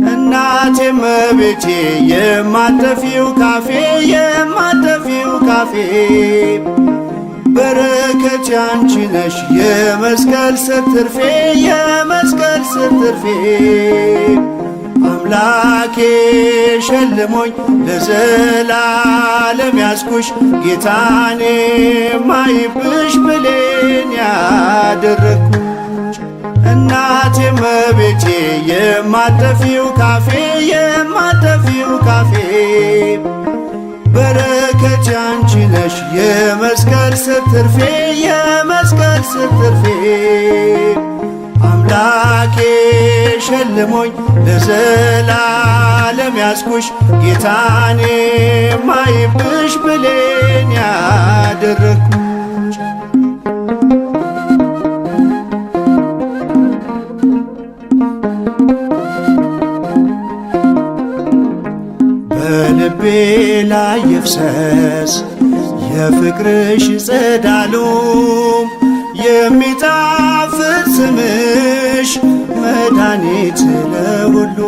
እናቴ እመቤቴ የማጠፊው ካፌ የማጠፊው ካፌ በረከት ያንቺ ነሽ የመስቀል ስር ትርፌ የመስቀል ስር ትርፌ አምላኬ ሸልሞኝ ለዘላለም ያስኩሽ ጌታኔ ማይብሽ ብሌን ያደረግኩሽ እናቴ እመቤቴ የማጠፊው ካፌ የማጠፊው ካፌ በረከት ያንቺ ነሽ የመስቀል ስር ትርፌ የመስቀል ስር ትርፌ አምላኬ ሸልሞኝ ለዘላለም ያስኩሽ ጌታኔ ማይብሽ ብሌን ያደረግኩሽ በልቤ ላይ ይፍሰስ የፍቅርሽ ጸዳሉ የሚጣፍጥ ስምሽ መድኃኒት ለሁሉ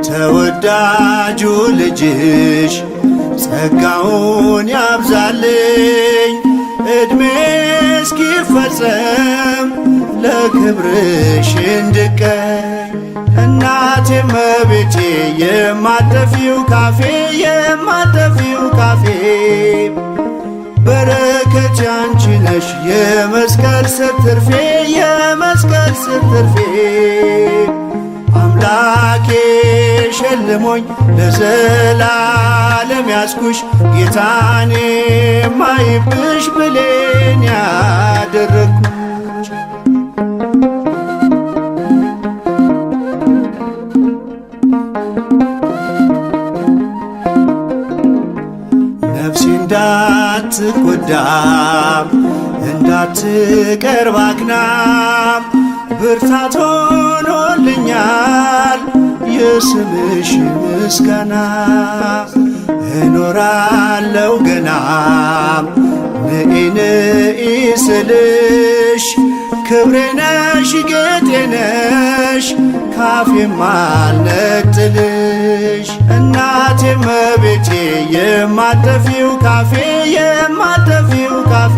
ተወዳጁ ልጅሽ ጸጋውን ያብዛልኝ ዕድሜ እስኪፈጸም ለክብርሽ እንድቀኝ እናቴ እመቤቴ የማጠፊው ካፌ የማጠፊው ካፌ በረከት ያንቺ ነሽ የመስቀል ስር ትርፌ የመስቀል ስር ትርፌ አምላኬ ሸልሞኝ ለዘላለም ያስኩሽ ጌታኔ ማይብሽ ብሌን ያደረግኩሽ ነፍሴ እንዳትጎዳም እንዳትቀርብ አክናም ብርታት ሆኖልኛል የስምሽ ምስጋና እኖራለሁ ገናም ንኢ ንኢ ስልሽ ክብሬ ነሽ ጌጤ ነሽ ካፌም አልነጥልሽ እናቴ እመቤቴ የማጠፊው ካፌ የማጠፊው ካፌ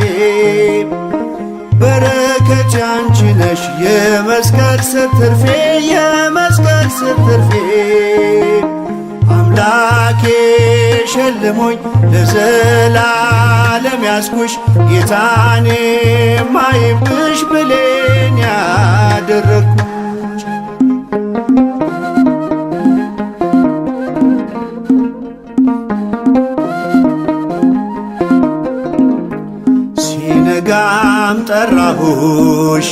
በረከት ያንቺ ነሽ የመስቀል ስር ትርፌ የመስቀል ስር ትርፌ አምላኬ ሸልሞኝ ለዘላለም ያስኩሽ ጌታኔ ማይብሽ ብሌን ያደረግኩሽ ሲነጋም ጠራሁሽ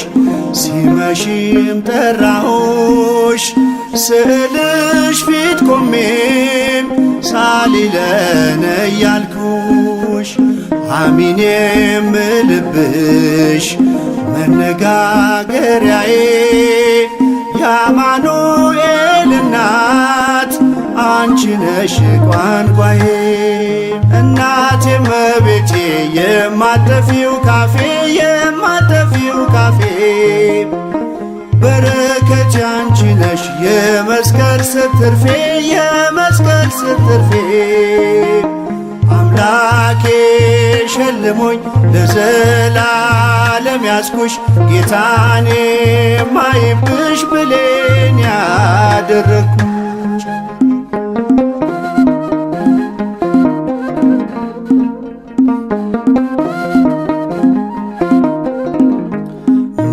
ሲመሽም ጠራሁሽ ስዕልሽ ፊት ቆሜም ሳሊለነ እያልኩሽ አሚን የምልብሽ መነጋገሪያዬ የአማኑኤል እናት አንቺ ነሽ ቋንቋዬ እናቴ እመቤቴ የማጠፊው ካፌ የማጠፊው ካፌ በረከት ያንቺ ነሽ የመስቀል ስር ትርፌ የመስቀል ስር ትርፌ አምላኬ ሸልሞኝ ለዘላለም ያስኩሽ ጌታኔ ማይብሽ ብሌን ያደረግኩሽ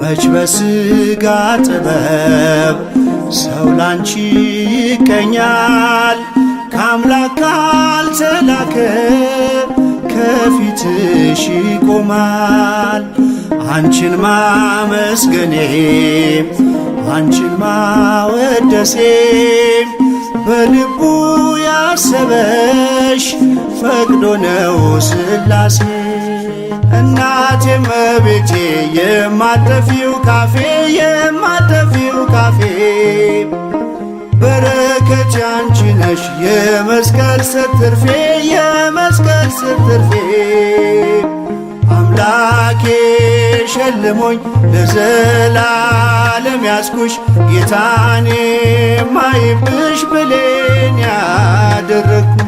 መች በሥጋ ጥበብ ሰው ላንቺ ይቀኛል ከአምላክ ካልተላከ ከፊትሽ ይቆማል አንቺን ማመስገኔም አንቺን ማወደሴም በልቡ ያሰበሽ ፈቅዶ ነው ሥላሴ እናቴ እመቤቴ የማጠፊው ካፌ የማጠፊው ካፌ በረከት ያንቺ ነሽ የመስቀል ስር ትርፌ የመስቀል ስር ትርፌ አምላኬ ሸልሞኝ ለዘላለም ያስኩሽ ጌታኔ ማይብሽ ብሌን ያደረግኩሽ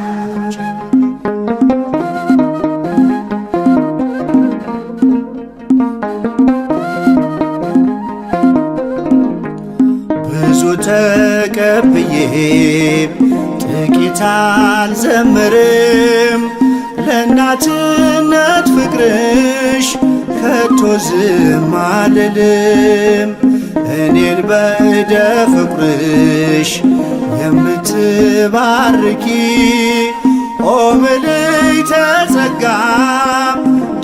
ብዙ ተቀብዬ ጥቂት አልዘምርም ለእናትነት ፍቅርሽ ከቶ ዝም አልልም እኔን በእደ ፍቅርሽ የምትባርኪ ኦ ምልዕተ ጸጋ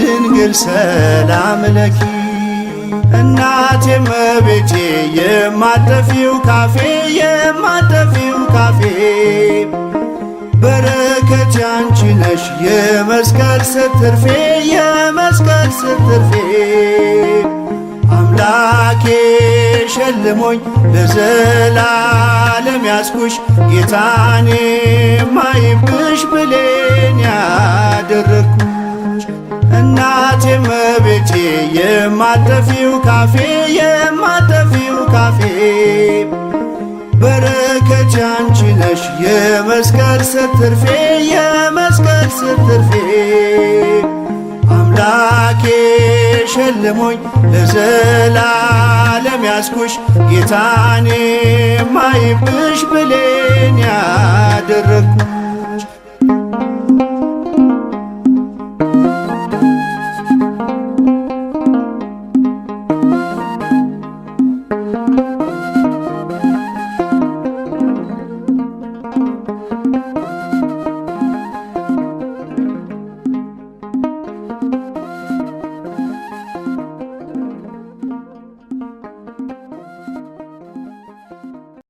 ድንግል ሰላም ለኪ እናቴ እመቤቴ የማጠፊው ካፌ የማጠፊው ካፌ በረከት ያንቺ ነሽ የመስቀል ስር ትርፌ የመስቀል ስር ትርፌ አምላኬ ሸልሞኝ ለዘላለም ያስኩሽ ጌታኔ ማይብሽ ብሌን ያደረግኩሽ እናቴ እመቤቴ የማጠፊው ካፌ የማጠፊው ካፌ በረከት ያንቺ ነሽ የመስቀል ስር ትርፌ የመስቀል ስር ትርፌ አምላኬ ሸልሞኝ ለዘላለም ያስኩሽ ጌታኔ ማይብሽ ብሌን ያደረግኩሽ